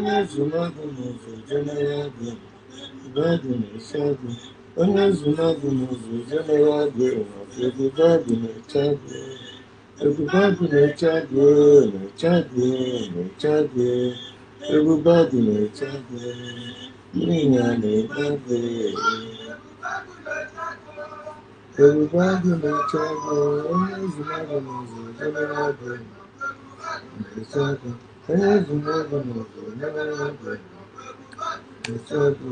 Onye zụnagụ n'ụzọ general agụ ebube agụ na-eche agụ ebube agụ na-eche agụ na-eche agụ na-eche agụ ebube agụ na-eche agụ ịnyịnya na-eche agụ ebube agụ na-eche agụ onye zụnagụ n'ụzọ general agụ na-eche agụ onye zụnagụ n'ụzọ general agụ na-eche agụ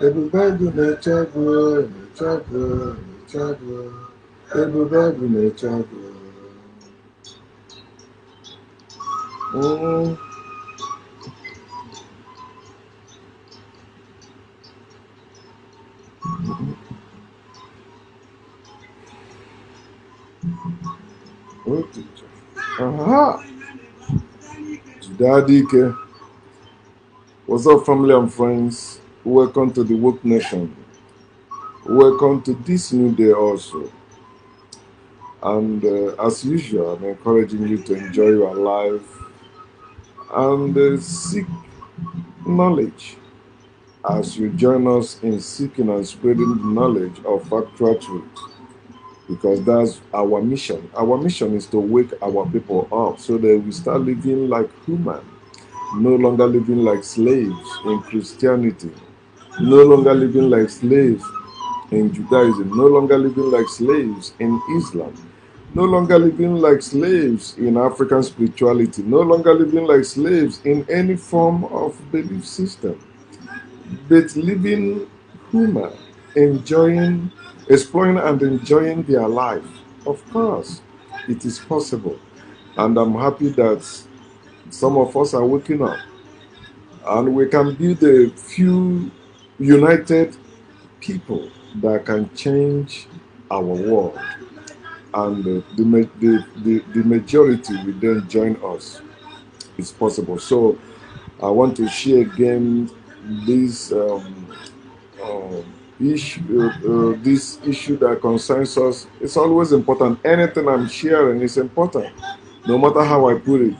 ebube agụ na-eche agụ na-eche agụ na-eche agụ ebube agụ na-eche agụ Aha! Jidadike. What's up, family and friends? Welcome to the Woke Nation. Welcome to this new day also. And as usual, I'm encouraging you to enjoy your life and seek knowledge as you join us in seeking and spreading the knowledge of factual truth. Because that's our mission. Our mission is to wake our people up so that we start living like human, no longer living like slaves in Christianity, no longer living like slaves in Judaism, no longer living like slaves in Islam, no longer living like slaves in African spirituality, no longer living like slaves in any form of belief system, but living human, exploring and enjoying their life. Of course, it is possible. And I'm happy that some of us are waking up and we can be the few united people that can change our world. And the majority will then join us. It's possible. So I want to share again this this issue that concerns us. It's always important. Anything I'm sharing is important, no matter how I put it.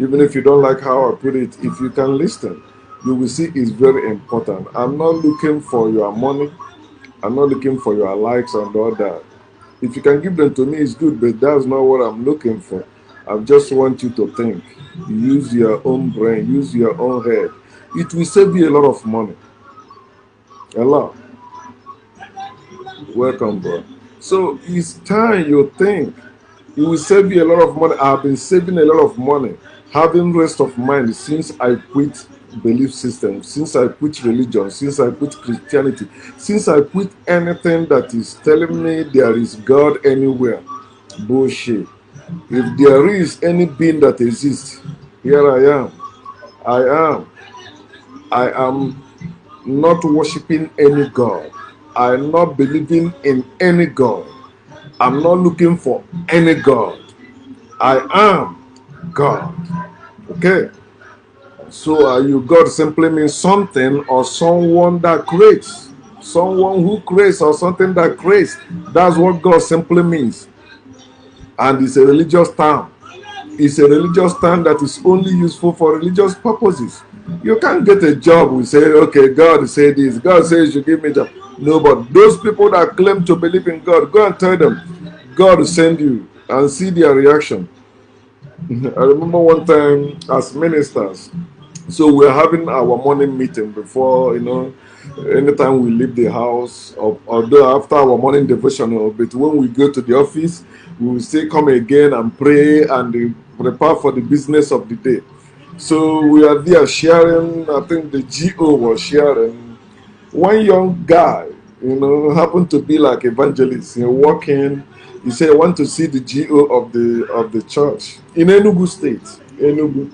Even if you don't like how I put it, if you can listen, you will see it's very important. I'm not looking for your money. I'm not looking for your likes and all that. If you can give them to me, it's good, but that's not what I'm looking for. I just want you to think. Use your own brain, use your own head. It will save you a lot of money. A lot. Welcome, bro. So it's time you think. It will save you a lot of money. I've been saving a lot of money, having rest of mind since I quit belief system, since I quit religion, since I quit Christianity, since I quit anything that is telling me there is God anywhere. Bullshit. If there is any being that exists, here I am. I am not worshiping any God. I'm not believing in any God. I'm not looking for any God. I am God. Okay? So are you God simply means something or someone that creates. Someone who creates or something that creates. That's what God simply means. And it's a religious term. It's a religious term that is only useful for religious purposes. You can't get a job. We say, okay, God said this. God says you should give me a job. No, but those people that claim to believe in God, go and tell them, God will send you and see their reaction. I remember one time as ministers, so we're having our morning meeting before, anytime we leave the house, although after our morning devotional, but when we go to the office, we will still come again and pray and prepare for the business of the day. So we are there sharing, I think the GO was sharing. One young guy, happened to be like evangelist, walking. He said, I want to see the GO of the church in Enugu State. Enugu.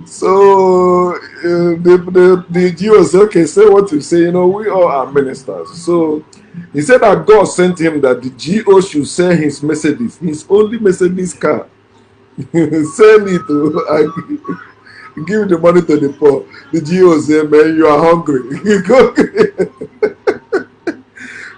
So the GO said, okay, say what you say. We all are ministers. So he said that God sent him that the GO should sell his Mercedes, his only Mercedes car. Sell it to give the money to the poor. The GO said, man, you are hungry.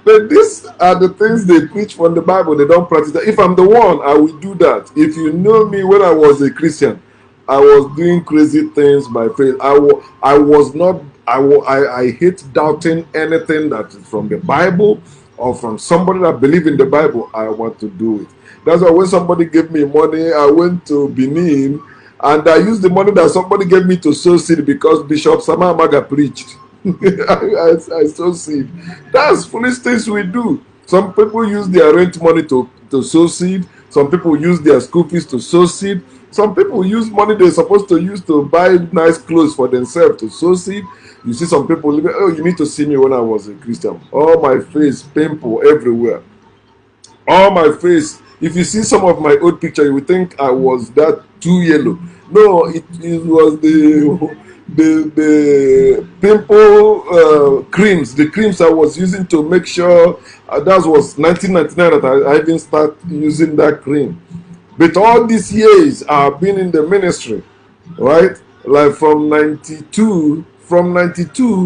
But these are the things they preach from the Bible. They don't practice that. If I'm the one, I will do that. If you know me when I was a Christian, I was doing crazy things by faith. I was not. I hate doubting anything that is from the Bible or from somebody that believe in the Bible. I want to do it. That's why when somebody gave me money, I went to Benin and I used the money that somebody gave me to sow seed because Bishop Sama Amaga preached. I sow seed. That's foolish things we do. Some people use their rent money to sow seed. Some people use their school fees to sow seed. Some people use money they're supposed to use to buy nice clothes for themselves to sow seed. You see some people living, oh, you need to see me when I was a Christian. All my face, pimple everywhere. All my face. If you see some of my old picture, you would think I was that too yellow. No, it was the pimple creams, the creams I was using to make sure that was 1999 that I even start using that cream. But all these years I've been in the ministry, right? Like from 92 to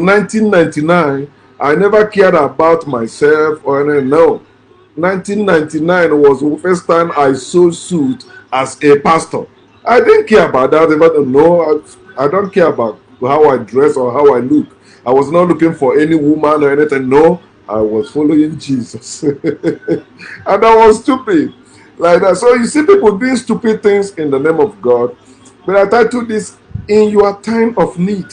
1999, I never cared about myself or anything. No. 1999 was the first time I sewed suit as a pastor. I didn't care about that. No, I don't care about how I dress or how I look. I was not looking for any woman or anything. No, I was following Jesus. And I was stupid like that. So you see people doing stupid things in the name of God. But I titled this, In Your Time of Need.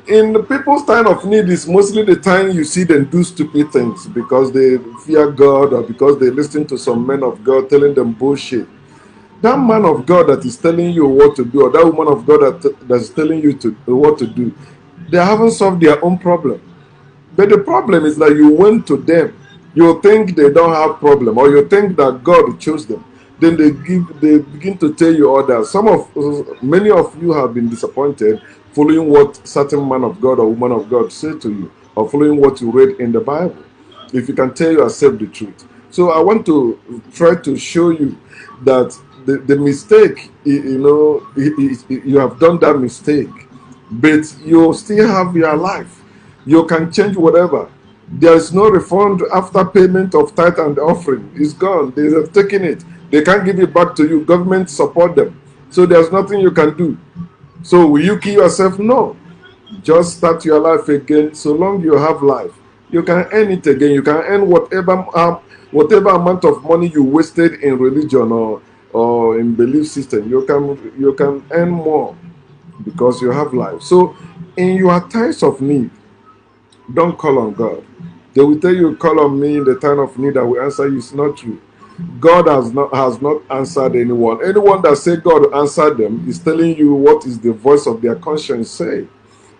In the people's time of need is mostly the time you see them do stupid things because they fear God or because they listen to some men of God telling them bullshit. That man of God that is telling you what to do, or that woman of God that's telling you what to do, they haven't solved their own problem. But the problem is that you went to them. You think they don't have problem, or you think that God chose them. Then they begin to tell you others. Many of you have been disappointed following what certain man of God or woman of God said to you, or following what you read in the Bible. If you can tell yourself the truth. So I want to try to show you that the mistake, you have done that mistake, but you still have your life. You can change whatever. There is no refund after payment of tithe and offering. It's gone. They have taken it. They can't give it back to you. Government support them. So there's nothing you can do. So will you kill yourself? No. Just start your life again. So long you have life, you can earn it again. You can earn whatever amount of money you wasted in religion or in belief system. You can earn more because you have life. So in your times of need, don't call on God. They will tell you, call on me in the time of need, I will answer you. It's not true. God has not answered anyone. Anyone that said God answered them is telling you what is the voice of their conscience say.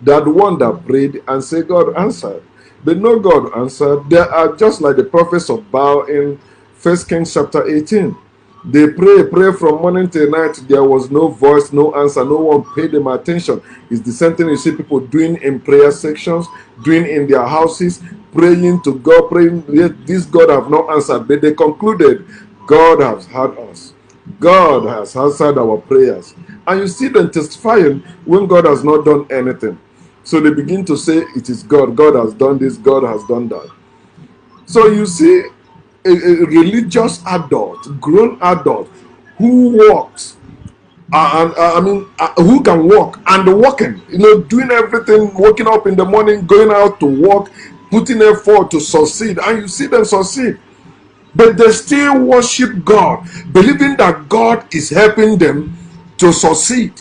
They are the one that prayed and said God answered. But no God answered. They are just like the prophets of Baal in 1 Kings chapter 18. They pray from morning till night. There was no voice, no answer. No one paid them attention. It's the same thing you see people doing in prayer sections, doing in their houses, praying to God, praying, yet this God have not answered. But they concluded, God has heard us. God has answered our prayers. And you see them testifying when God has not done anything. So they begin to say, it is God. God has done this. God has done that. So you see a religious adult, grown adult, who walks, who can walk and walking, doing everything, waking up in the morning, going out to work, putting effort to succeed, and you see them succeed. But they still worship God, believing that God is helping them to succeed.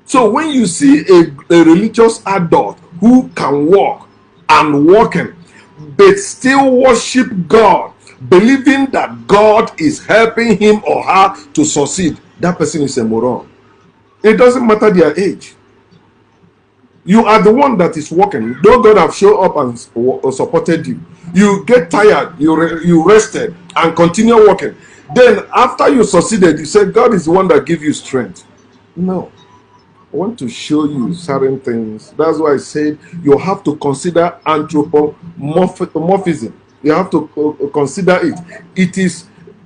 So when you see a religious adult who can walk and walking, but still worship God, believing that God is helping him or her to succeed, that person is a moron. It doesn't matter their age. You are the one that is working. Though God have shown up and supported you, you get tired, you rested and continue working. Then after you succeeded, you said God is the one that gives you strength. No. I want to show you certain things. That's why I said you have to consider anthropomorphism. You have to consider it. It is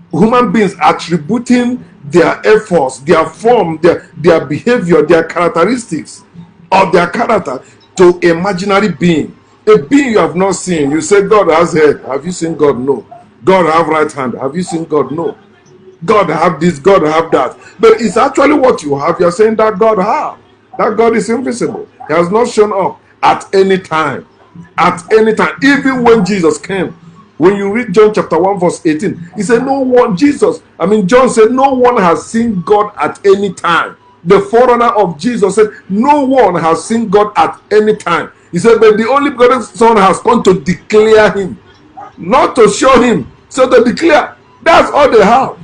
human beings attributing their efforts, their form, their behavior, their characteristics, or their character to imaginary being. A being you have not seen. You say God has head. Have you seen God? No. God have right hand. Have you seen God? No. God have this, God have that. But it's actually what you have. You're saying that God have. That God is invisible. He has not shown up at any time. At any time. Even when Jesus came. When you read John chapter 1 verse 18, he said John said no one has seen God at any time. The forerunner of Jesus said no one has seen God at any time. He said, but the only begotten Son has come to declare him. Not to show him. So to declare. That's all they have.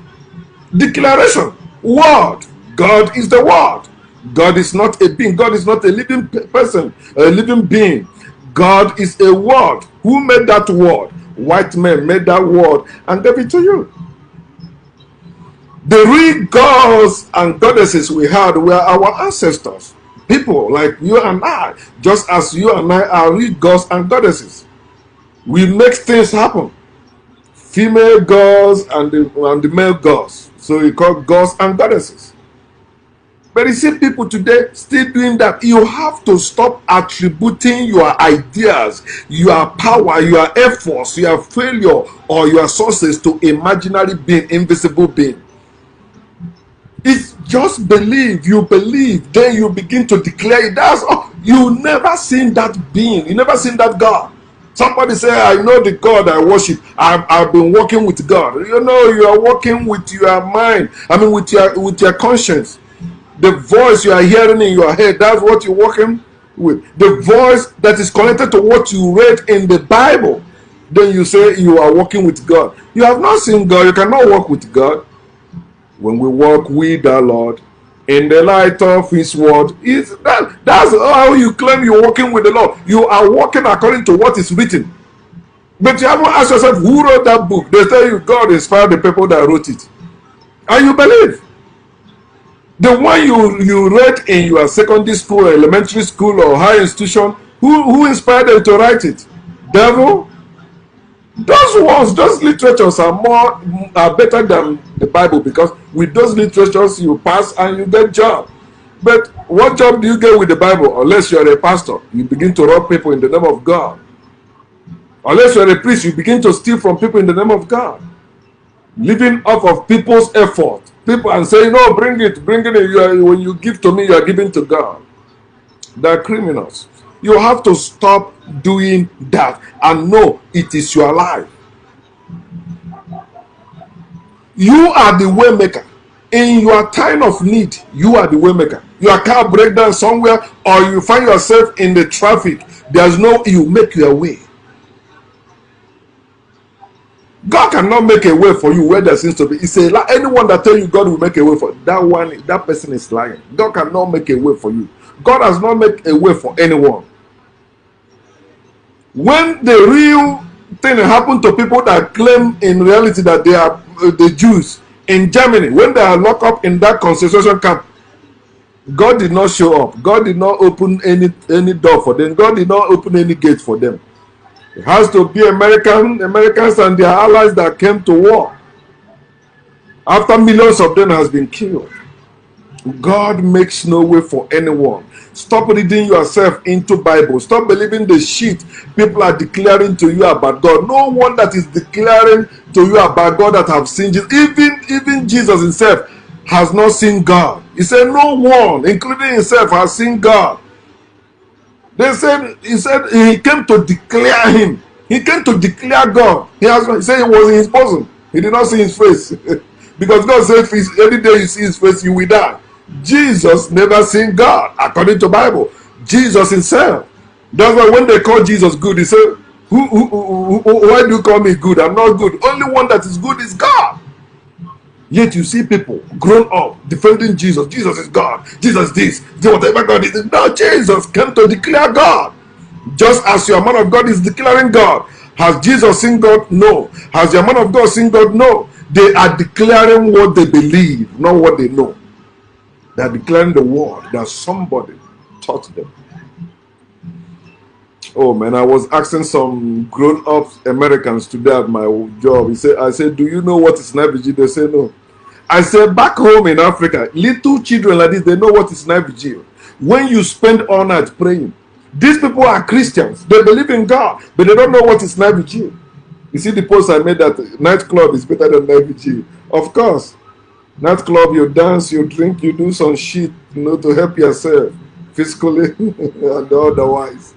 Declaration. Word. God is the word. God is not a being. God is not a living person, a living being. God is a word. Who made that word? White men made that word and gave it to you. The real gods and goddesses we had were our ancestors. People like you and I, just as you and I are real gods and goddesses. We make things happen. Female gods and the male gods. So we call gods and goddesses. But you see people today still doing that. You have to stop attributing your ideas, your power, your efforts, your failure, or your sources to imaginary being, invisible being. It's just believe. You believe, then you begin to declare it. That's all. You never seen that being. You never seen that God. Somebody say, I know the God I worship. I've been working with God. You know, you are working with your mind. With your conscience. The voice you are hearing in your head, that's what you're working with. The voice that is connected to what you read in the Bible. Then you say you are working with God. You have not seen God. You cannot work with God. When we walk with the Lord in the light of His word, that's how you claim you're working with the Lord. You are working according to what is written. But you haven't asked yourself, who wrote that book? They tell you God inspired the people that wrote it. And you believe. The one you read in your secondary school, or elementary school, or higher institution, who inspired them to write it? Devil? Those literatures are better than the Bible, because with those literatures you pass and you get job. But what job do you get with the Bible? Unless you're a pastor, you begin to rob people in the name of God. Unless you're a priest, you begin to steal from people in the name of God. Living off of people's effort. People and say, no, bring it. When you give to me, you are giving to God. They're criminals. You have to stop doing that and know it is your life. You are the way maker. In your time of need, you are the way maker. Your car breaks down somewhere, or you find yourself in the traffic. There's no, you make your way. God cannot make a way for you where there seems to be. It's anyone that tells you God will make a way for that person is lying. God cannot make a way for you. God has not made a way for anyone. When the real thing happened to people that claim in reality that they are the Jews in Germany, when they are locked up in that concentration camp, God did not show up. God did not open any door for them. God did not open any gate for them. It has to be Americans and their allies that came to war. After millions of them has been killed. God makes no way for anyone. Stop reading yourself into Bible. Stop believing the shit people are declaring to you about God. No one that is declaring to you about God that have seen Jesus. Even Jesus himself has not seen God. He said no one, including himself, has seen God. He said he came to declare him. He came to declare God. He said it was in his bosom. He did not see his face. Because God said, any day you see his face, you will die. Jesus never seen God, according to the Bible. Jesus himself. That's why when they call Jesus good, he said, why do you call me good? I'm not good. Only one that is good is God. Yet you see people grown up defending Jesus. Jesus is God. Jesus this. Whatever God is. No, Jesus came to declare God. Just as your man of God is declaring God. Has Jesus seen God? No. Has your man of God seen God? No. They are declaring what they believe, not what they know. They are declaring the word that somebody taught them. Oh man, I was asking some grown-up Americans today at my job. I said, do you know what is night vigil? They say no. I said, back home in Africa, little children like this, they know what is night vigil. When you spend all night praying, these people are Christians. They believe in God, but they don't know what is night vigil. You see the post I made that nightclub is better than night vigil. Of course, Nightclub, you dance, you drink, you do some shit, to help yourself physically and otherwise.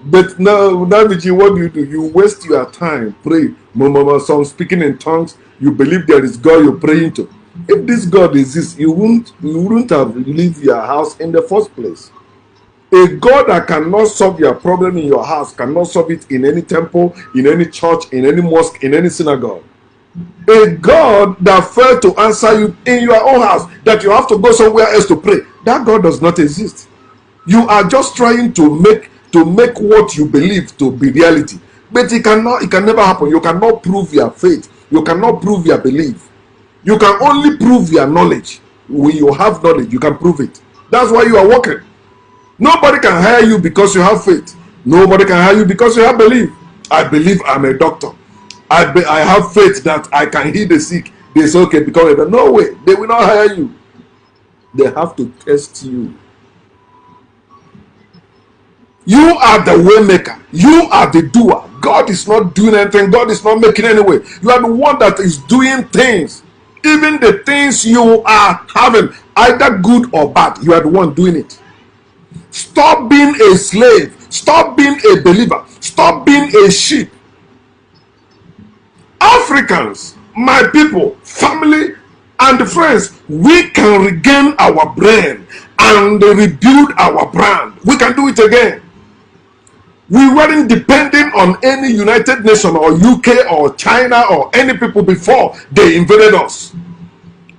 But now, Naviji, what do? You waste your time, pray. Some speaking in tongues, you believe there is God you're praying to. If this God exists, you wouldn't have lived your house in the first place. A God that cannot solve your problem in your house cannot solve it in any temple, in any church, in any mosque, in any synagogue. A God that failed to answer you in your own house, that you have to go somewhere else to pray, that God does not exist. You are just trying to make what you believe to be reality, but it can never happen. You cannot prove your faith. You cannot prove your belief. You can only prove your knowledge. When you have knowledge, you can prove it. That's why you are working. Nobody can hire you because you have faith. Nobody can hire you because you have belief. I believe I'm a doctor. I have faith that I can heal the sick. They say, okay, because no way. They will not hire you. They have to test you. You are the way maker. You are the doer. God is not doing anything. God is not making any way. You are the one that is doing things. Even the things you are having, either good or bad, you are the one doing it. Stop being a slave. Stop being a believer. Stop being a sheep. Africans, my people, family, and friends, we can regain our brain and rebuild our brand. We can do it again. We weren't depending on any United Nations or UK or China or any people before they invaded us.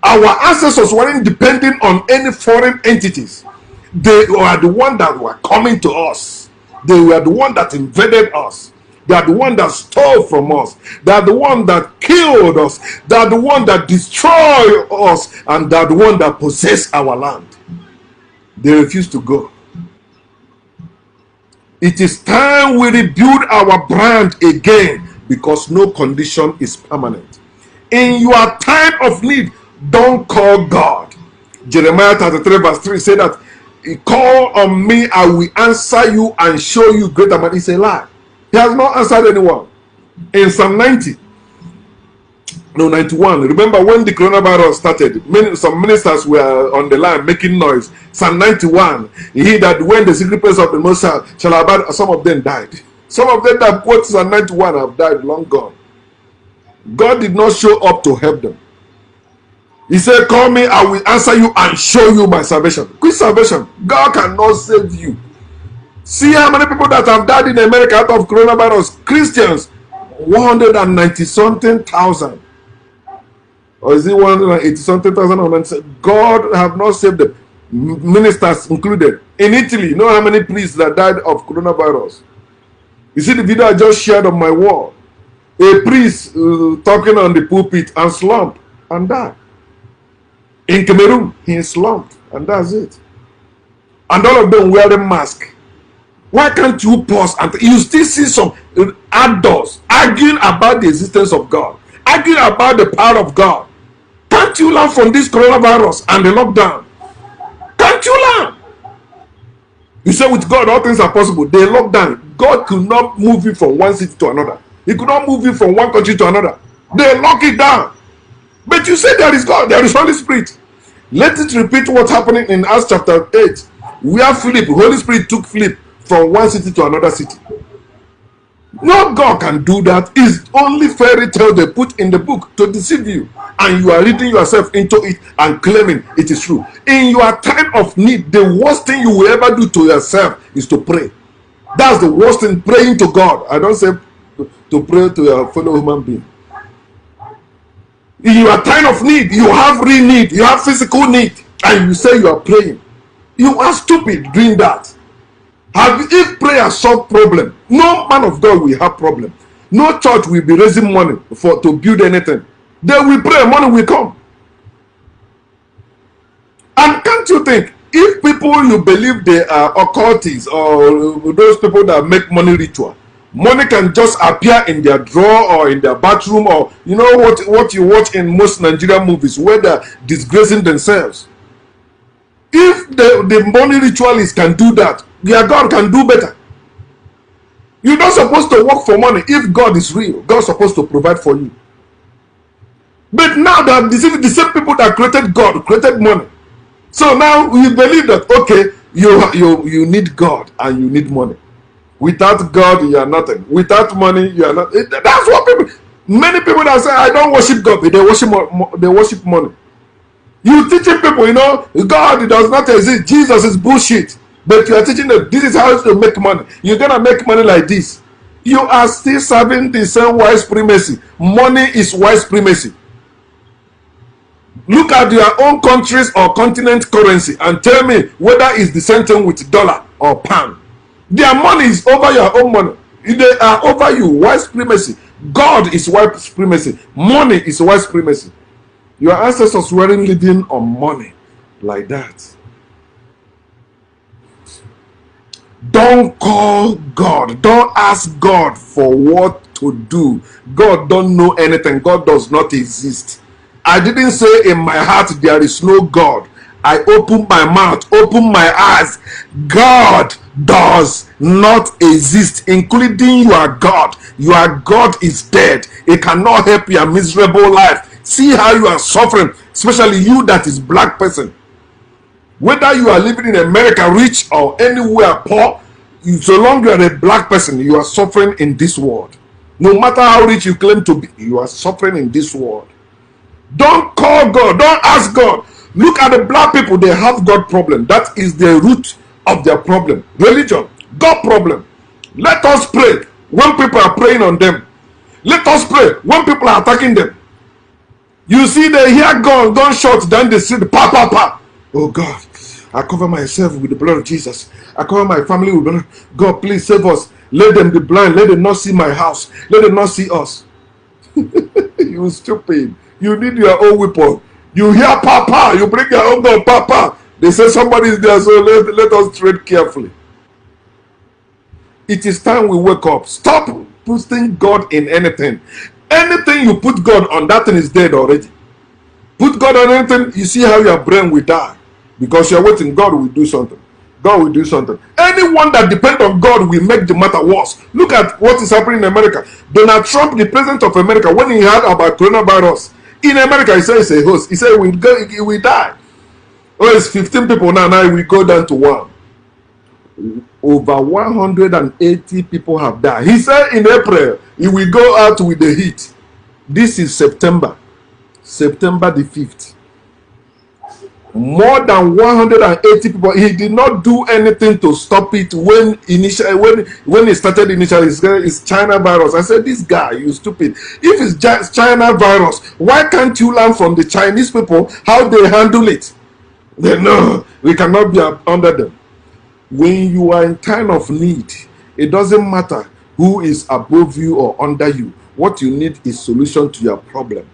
Our ancestors weren't depending on any foreign entities. They were the ones that were coming to us. They were the ones that invaded us. They are the one that stole from us. They are the one that killed us. They are the one that destroyed us. And they are the one that possess our land. They refuse to go. It is time we rebuild our brand again, because no condition is permanent. In your time of need, don't call God. Jeremiah 33 verse 3 said that, call on me, I will answer you and show you greater might. It's a lie. He has not answered anyone. In Psalm 91. Remember when the coronavirus started, some ministers were on the line making noise. Psalm 91. He that when the secret place of the Most High shall abide, some of them died. Some of them that quote Psalm 91 have died long gone. God did not show up to help them. He said, call me, I will answer you and show you my salvation. Quick salvation. God cannot save you. See how many people that have died in America out of coronavirus. Christians, 190 something thousand. Or is it 180 something thousand? God have not saved them. Ministers included. In Italy, you know how many priests that died of coronavirus? You see the video I just shared on my wall. A priest talking on the pulpit and slumped and died. In Cameroon, he slumped and that's it. And all of them wearing masks. Why can't you pause? And you still see some adults arguing about the existence of God, arguing about the power of God. Can't you learn from this coronavirus and the lockdown? Can't you learn? You say with God all things are possible. They locked down. God could not move you from one city to another. He could not move you from one country to another. They lock it down. But you say there is God, there is Holy Spirit. Let it repeat what's happening in Acts chapter 8, where Holy Spirit took Philip from one city to another city. No God can do that. It's only fairy tale they put in the book to deceive you. And you are reading yourself into it and claiming it is true. In your time of need, the worst thing you will ever do to yourself is to pray. That's the worst thing, praying to God. I don't say to pray to your fellow human being. In your time of need, you have real need, you have physical need, and you say you are praying. You are stupid doing that. If prayer solve problem, no man of God will have problem. No church will be raising money to build anything. They will pray, money will come. And can't you think, if people you believe they are occultists or those people that make money ritual, money can just appear in their drawer or in their bathroom, or you know what you watch in most Nigerian movies where they're disgracing themselves. If the money ritualists can do that, their God can do better. You're not supposed to work for money. If God is real, God's supposed to provide for you. But now they have deceived the same people that created God, created money. So now you believe that, okay, you need God and you need money. Without God, you are nothing. Without money, you are not. That's what people. Many people that say, I don't worship God, but they worship money. You teaching people, God does not exist. Jesus is bullshit. But you are teaching them this is how to make money. You're gonna make money like this. You are still serving the same white supremacy. Money is white supremacy. Look at your own countries or continent currency and tell me whether it's the same thing with dollar or pound. Their money is over your own money. They are over you. White supremacy. God is white supremacy. Money is white supremacy. Your ancestors weren't living on money like that. Don't call God. Don't ask God for what to do. God don't know anything. God does not exist. I didn't say in my heart there is no God. I open my mouth, open my eyes. God does not exist, including your God. Your God is dead. It cannot help your miserable life. See how you are suffering, especially you that is black person. Whether you are living in America rich or anywhere poor, so long you are a black person, you are suffering in this world. No matter how rich you claim to be, you are suffering in this world. Don't call God. Don't ask God. Look at the black people. They have God problem. That is the root of their problem. Religion. God problem. Let us pray when people are praying on them. Let us pray when people are attacking them. You see, they hear gunshots, then they see the pa pa pa. Oh God, I cover myself with the blood of Jesus. I cover my family with blood. God, please save us. Let them be blind. Let them not see my house. Let them not see us. You stupid. You need your own weapon. You hear papa, you bring your own gun, papa. They say somebody is there, so let us tread carefully. It is time we wake up. Stop putting God in anything. Anything you put God on, that thing is dead already. Put God on anything, you see how your brain will die. Because you're waiting, God will do something. God will do something. Anyone that depends on God will make the matter worse. Look at what is happening in America. Donald Trump, the president of America, when he heard about coronavirus, in America, he said it's a host. He said we die. Oh, it's 15 people now. Now we go down to 1. Over 180 people have died. He said in April, he will go out with the heat. This is September the 5th. More than 180 people. He did not do anything to stop it when it started initially. It's China virus. I said, this guy, you stupid. If it's China virus, why can't you learn from the Chinese people how they handle it? They know we cannot be under them. When you are in time of need, it doesn't matter who is above you or under you. What you need is solution to your problem.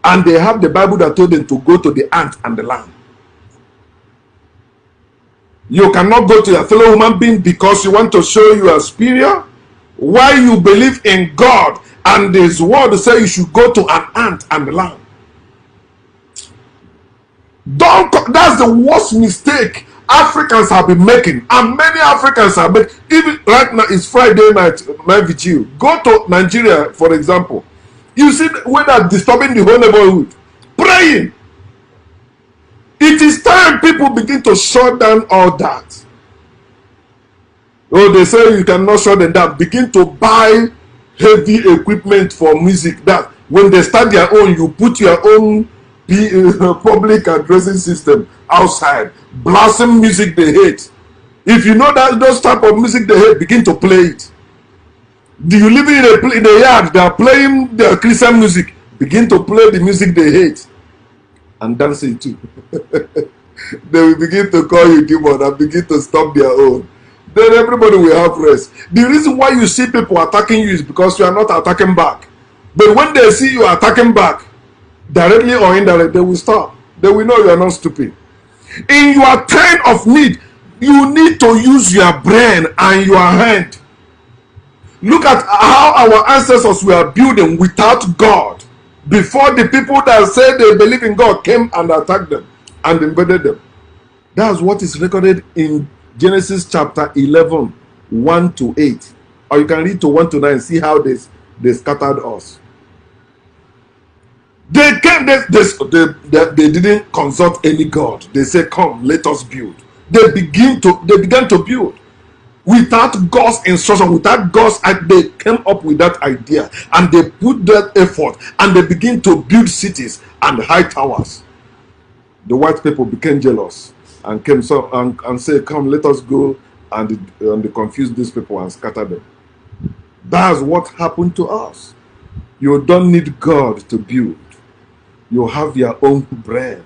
And they have the Bible that told them to go to the ant and the lamb. You cannot go to your fellow human being because you want to show you are superior. Why you believe in God and His word say you should go to an ant and the lamb. That's the worst mistake Africans have been making, and many Africans are making. Even right now, it's Friday night vigil. Go to Nigeria, for example. You see when they're disturbing the whole neighborhood, praying. It is time people begin to shut down all that. Oh, they say you cannot shut them down. Begin to buy heavy equipment for music. That when they start their own, you put your own public addressing system outside, blasting music they hate. If you know that those type of music they hate, begin to play it. Do you live in a yard? They are playing the Christian music. Begin to play the music they hate and dancing too. They will begin to call you demon and begin to stop their own. Then everybody will have rest. The reason why you see people attacking you is because you are not attacking back. But when they see you attacking back, directly or indirectly, they will stop. They will know you are not stupid. In your time of need, you need to use your brain and your hand. Look at how our ancestors were building without God before the people that said they believe in God came and attacked them and invaded them. That's what is recorded in Genesis chapter 11, 1 to 8. Or you can read to 1 to 9 and see how they scattered us. They came, they didn't consult any God. They said, come, let us build. They began to build. Without God's instruction, without God's, they came up with that idea and they put that effort and they begin to build cities and high towers. The white people became jealous and came and said, come, let us go, and they confused these people and scattered them. That's what happened to us. You don't need God to build. You have your own brain.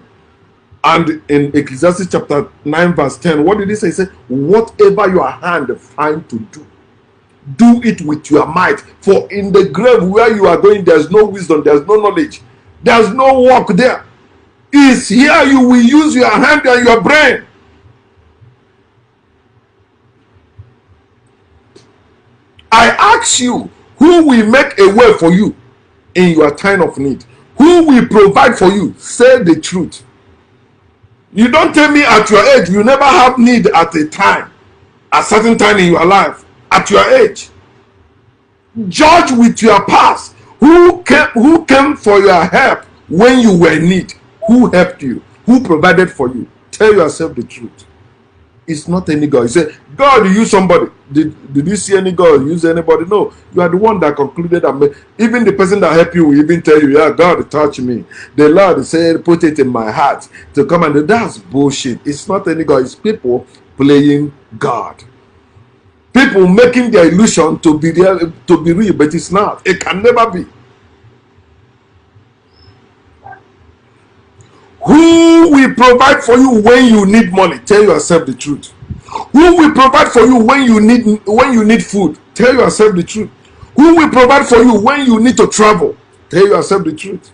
And in Ecclesiastes chapter 9 verse 10, what did he say? He said, whatever your hand find to do, do it with your might. For in the grave where you are going, there's no wisdom, there's no knowledge, there's no work there. It's here you will use your hand and your brain. I ask you, who will make a way for you in your time of need? Who will provide for you? Say the truth. You don't tell me at your age you never have need at a certain time in your life. At your age, judge with your past. Who came for your help when you were in need? Who helped you? Who provided for you? Tell yourself the truth. It's not any God. You say, God, you use somebody. Did you see any God use anybody? No. You are the one that concluded and even the person that helped you will even tell you, yeah, God touched me. The Lord said, put it in my heart to come and do. That's bullshit. It's not any God. It's people playing God. People making their illusion to be real, but it's not. It can never be. Who will provide for you when you need money? Tell yourself the truth. Who will provide for you when you need food? Tell yourself the truth. Who will provide for you when you need to travel? Tell yourself the truth.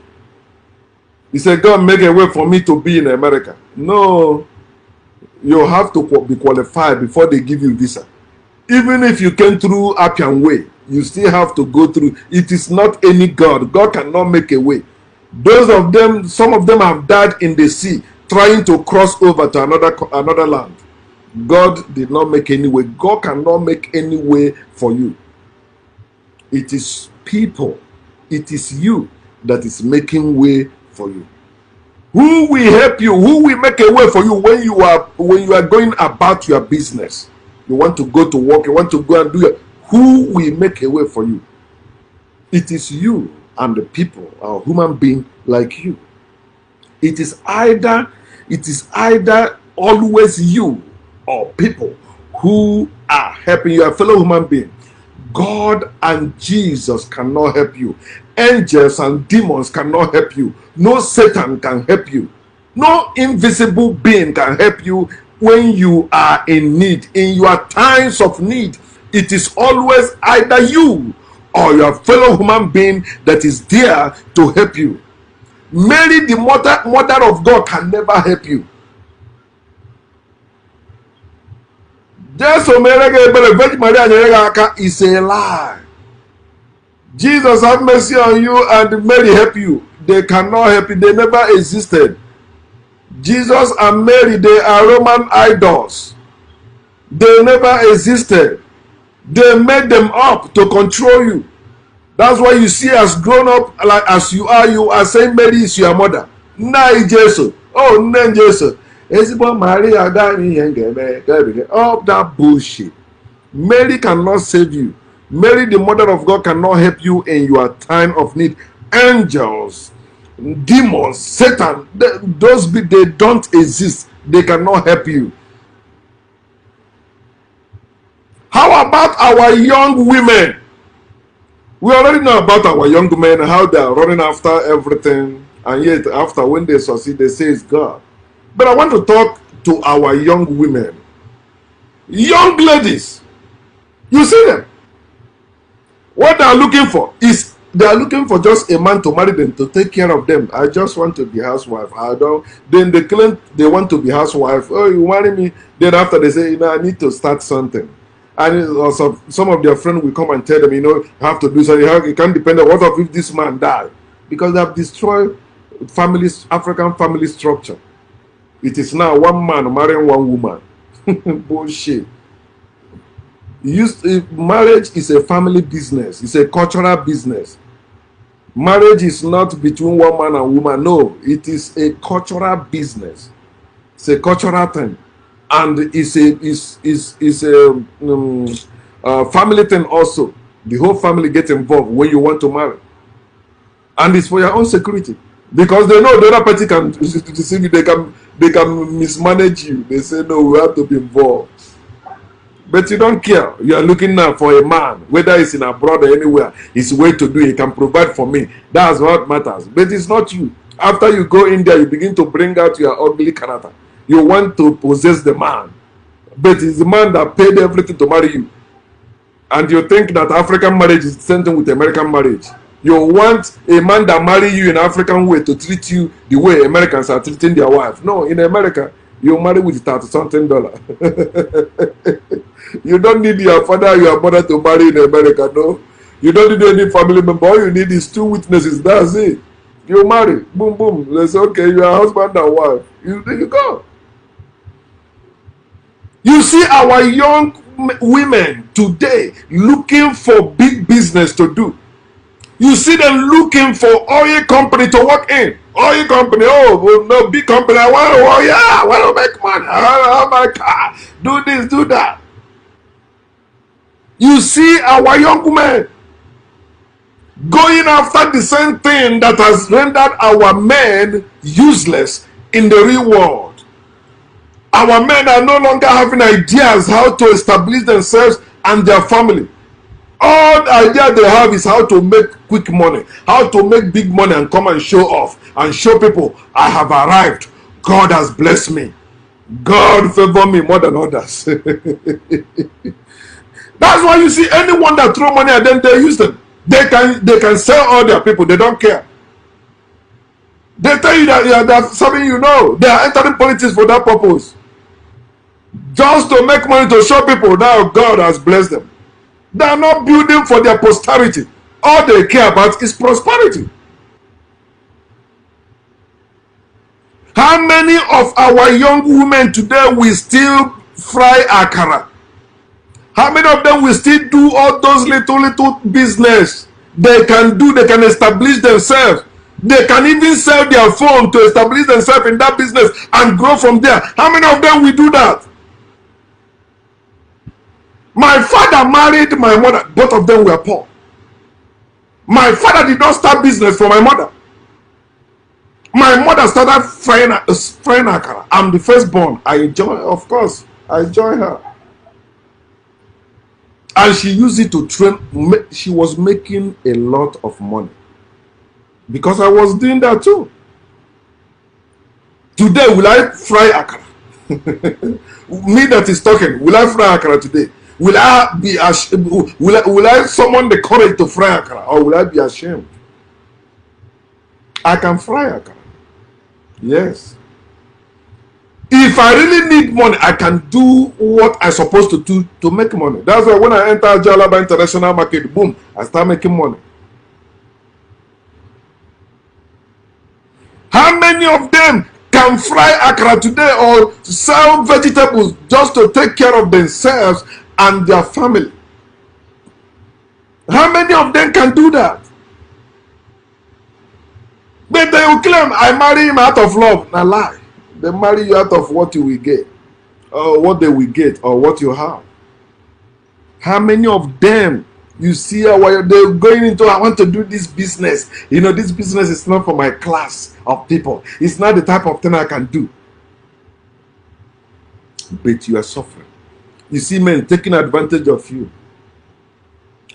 You say, God, make a way for me to be in America. No. You have to be qualified before they give you visa. Even if you came through Appian Way, you still have to go through. It is not any God. God cannot make a way. Some of them have died in the sea trying to cross over to another land. God did not make any way. God cannot make any way for you. It is people. It is you that is making way for you. Who will help you? Who will make a way for you when you are going about your business? You want to go to work. You want to go and do it. Who will make a way for you? It is you and the people, or human being like you. It is either always you or people who are helping you, a fellow human being. God and Jesus cannot help you. Angels and demons cannot help you. No Satan can help you. No invisible being can help you when you are in need. In your times of need, it is always either you or your fellow human being that is there to help you. Mary, the mother of God, can never help you. Is a lie. Jesus have mercy on you and Mary help you. They cannot help you. They never existed. Jesus and Mary, they are Roman idols. They never existed. They made them up to control you. That's why you see us grown up like as you are saying Mary is your mother. Nah, Jesus. Oh, no, Jesus. Maria, oh, that bullshit. Mary cannot save you. Mary, the mother of God, cannot help you in your time of need. Angels, demons, Satan, they don't exist. They cannot help you. How about our young women? We already know about our young men, how they are running after everything, and yet after when they succeed, they say it's God. But I want to talk to our young women. Young ladies, you see them. What they are looking for is, they are looking for just a man to marry them, to take care of them. I just want to be housewife. Then they claim they want to be housewife. Oh, you marry me. Then after they say, I need to start something. And also, some of their friends will come and tell them, you have to do something. You can't depend on what if this man died? Because they have destroyed African family structure. It is now one man marrying one woman. Bullshit. Marriage is a family business. It's a cultural business. Marriage is not between one man and woman. No, it is a cultural business. It's a cultural thing, and it's a family thing also. The whole family gets involved when you want to marry, and it's for your own security, because they know the other party can deceive you. They can mismanage you. They say no, we have to be involved. But you don't care. You are looking now for a man, whether it's in abroad or anywhere. It's way to do. He can provide for me. That's what matters. But it's not you. After you go in there, you begin to bring out your ugly character. You want to possess the man. But it's the man that paid everything to marry you. And you think that African marriage is the same thing with American marriage. You want a man that marry you in African way to treat you the way Americans are treating their wife. No, in America, you marry with $30-something. You don't need your father or your mother to marry in America, no. You don't need any family member. All you need is 2 witnesses. That's it. You marry. Boom, boom. Let's say, okay, you are husband and wife. There you go. You see our young women today looking for big business to do. You see them looking for oil company to work in. Oil company, oh no, big company. I want to make money. I want my car. Do this, do that. You see our young men going after the same thing that has rendered our men useless in the real world. Our men are no longer having ideas how to establish themselves and their family. All the idea they have is how to make quick money, how to make big money and come and show off and show people, I have arrived. God has blessed me. God favor me more than others. That's why you see anyone that throw money at them, they use them. They can sell all their people. They don't care. They tell you that they're serving you. No, they are entering politics for that purpose. Just to make money to show people that God has blessed them. They are not building for their posterity. All they care about is prosperity. How many of our young women today will still fry akara? How many of them will still do all those little business they can do? They can establish themselves. They can even sell their phone to establish themselves in that business and grow from there. How many of them will do that? My father married my mother. Both of them were poor. My father did not start business for my mother. My mother started frying akara. I'm the firstborn. I enjoy, of course, I enjoy her. And she used it to train. She was making a lot of money. Because I was doing that too. Today, will I fry akara? Me that is talking, will I fry akara today? Will I be ashamed? Will I summon the courage to fry akara? Or will I be ashamed? I can fry akara. Yes. If I really need money, I can do what I'm supposed to do to make money. That's why when I enter Jalaba International Market, boom, I start making money. How many of them can fry akara today or sell vegetables just to take care of themselves and their family? How many of them can do that? But they will claim, I marry him out of love. Now lie. They marry you out of what you will get, or what they will get, or what you have. How many of them you see they're going into, I want to do this business. You know, this business is not for my class of people. It's not the type of thing I can do. But you are suffering. You see men taking advantage of you.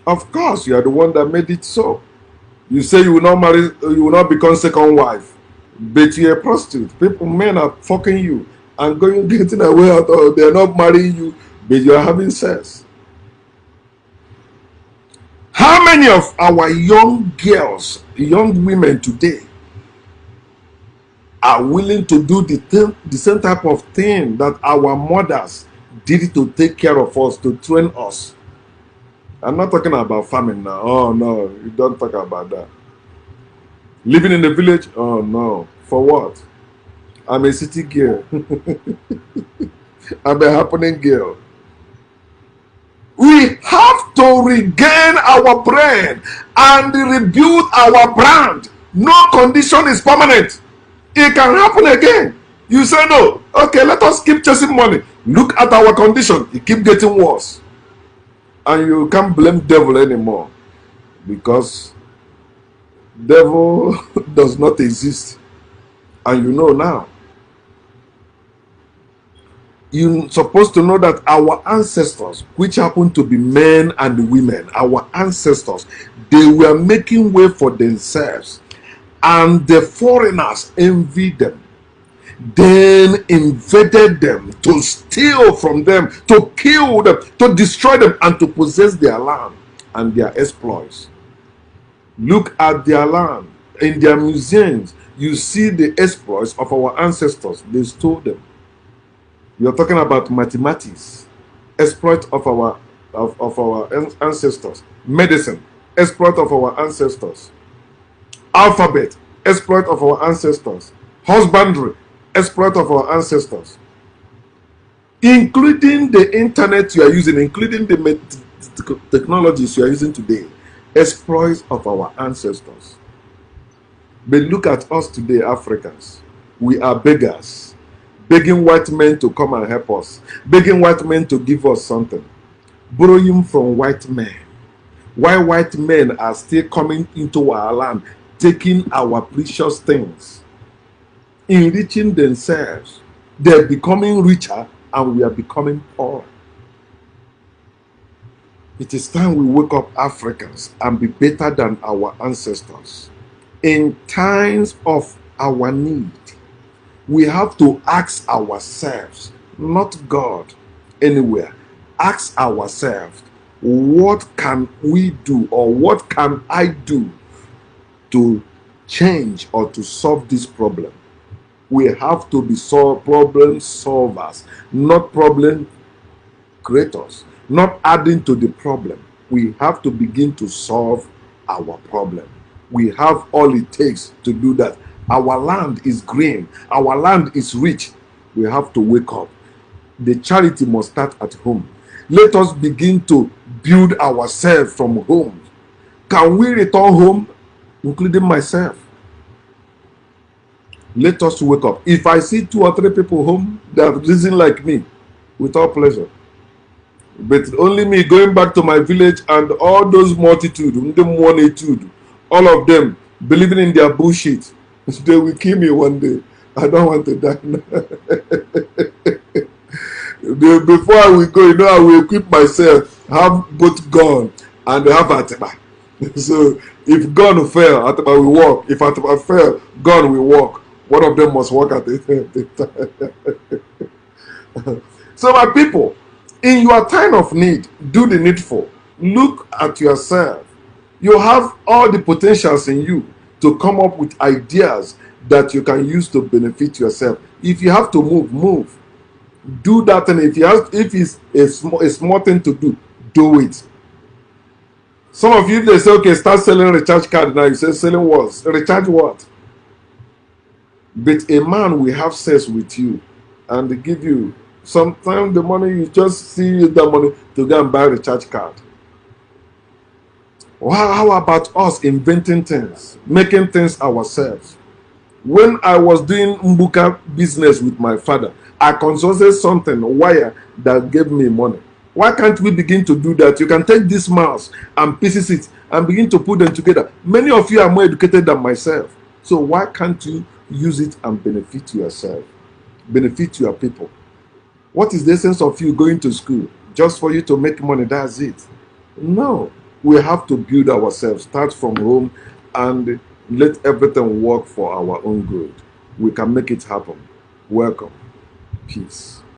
Of course, you are the one that made it so. You say you will not marry, you will not become second wife. But you're a prostitute. Men are fucking you and getting away out, or they're not marrying you, but you're having sex. How many of our young girls, young women today are willing to do the same type of thing that our mothers did to take care of us, to train us? I'm not talking about famine now. Oh no, you don't talk about that. Living in the village? Oh no. For what? I'm a city girl. I'm a happening girl. We have to regain our brain and rebuild our brand. No condition is permanent. It can happen again. You say no, okay, let us keep chasing money. Look at our condition, it keep getting worse. And you can't blame devil anymore, because devil does not exist. And you know now. You're supposed to know that our ancestors, which happen to be men and women, our ancestors, they were making way for themselves, and the foreigners envied them, then invaded them to steal from them, to kill them, to destroy them, and to possess their land and their exploits. Look at their land. In their museums, you see the exploits of our ancestors. They stole them. You're talking about mathematics, exploit of our ancestors. Medicine, exploit of our ancestors. Alphabet, exploit of our ancestors. Husbandry, exploit of our ancestors. Including the internet you are using, including the technologies you are using today, exploits of our ancestors. But look at us today, Africans. We are beggars, begging white men to come and help us, begging white men to give us something, borrowing from white men. Why white men are still coming into our land, taking our precious things, enriching themselves. They're becoming richer and we are becoming poor. It is time we wake up, Africans, and be better than our ancestors. In times of our need, we have to ask ourselves, not God anywhere, ask ourselves, what can we do, or what can I do to change or to solve this problem? We have to be problem solvers, not problem creators, not adding to the problem. We have to begin to solve our problem. We have all it takes to do that. Our land is green. Our land is rich. We have to wake up. The charity must start at home. Let us begin to build ourselves from home. Can we return home, including myself? Let us wake up. If I see 2 or 3 people home that reason like me, with all pleasure. But only me going back to my village and all those multitude, all of them believing in their bullshit. They will kill me one day. I don't want to die now. Before I will go, I will equip myself, have both gun and have Atiba. So if gun fail, Atiba will walk. If Atiba fail, gun will walk. One of them must walk at the time. So my people, in your time of need, do the needful. Look at yourself. You have all the potentials in you to come up with ideas that you can use to benefit yourself. If you have to move, move. Do that, and if it's a small thing to do it. Some of you, they say, okay, start selling recharge card now. You say, selling what? Recharge what? But a man will have sex with you and give you sometimes the money, you just see use that money to go and buy a recharge card. How about us inventing things, making things ourselves? When I was doing Mbuka business with my father, I consulted something, a wire that gave me money. Why can't we begin to do that? You can take this mouse and pieces it and begin to put them together. Many of you are more educated than myself. So why can't you use it and benefit yourself? Benefit your people. What is the essence of you going to school? Just for you to make money, that's it. No. We have to build ourselves, start from home, and let everything work for our own good. We can make it happen. Welcome. Peace.